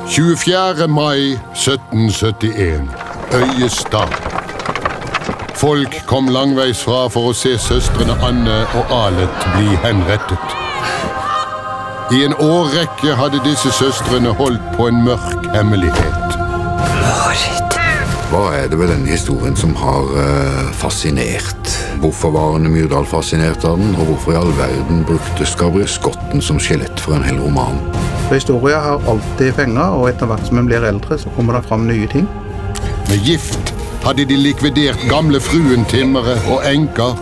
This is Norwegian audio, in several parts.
24. mai 1771. Øyestad. Folk kom langveisfra for å se søstrene Anne og Alet bli henrettet. I en årrekke hadde disse søstrene holdt på en mørk hemmelighet. Hva er det ved denne historien som har fascinert? Hvorfor var Arne Myrdal fascinert av den, og hvorfor i all verden brukte Gabriel Skotten som skjelett for en hel roman? Historien har alltid fengt, og etter hvert som en blir eldre, så kommer det fram nye ting. Med gift hadde de likvidert gamle fruentimmere og enker.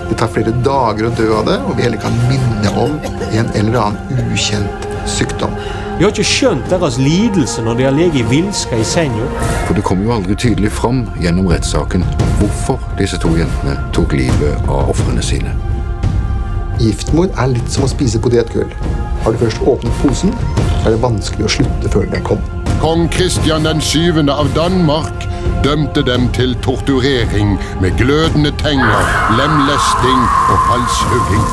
Det tar flere dager å dø av det, og vi heller kan minne om en eller annen ukjent sykdom. Vi har ikke skjønt deres lidelse når de har ligget i vilska i senga. For det kom jo aldri tydelig fram gjennom rettssaken hvorfor disse to jentene tok livet av ofrene sine. Giftmord er litt som å spise potetgull. Har du først åpnet posen, så er det vanskelig å slutte før den kom. Kong Kristian den 7. av Danmark dømte dem til torturering med glødende tenger, lemlesting og halshugging.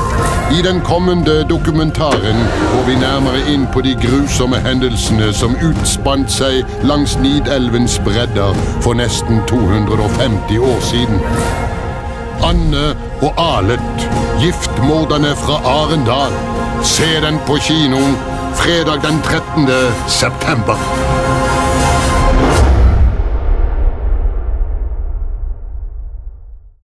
I den kommende dokumentaren går vi nærmere inn på de grusomme hendelsene som utspant seg langs Nidelvens bredder for nesten 250 år siden. Anne og Alet, giftmorderne fra Arendal. Se den på kino fredag den 13. september.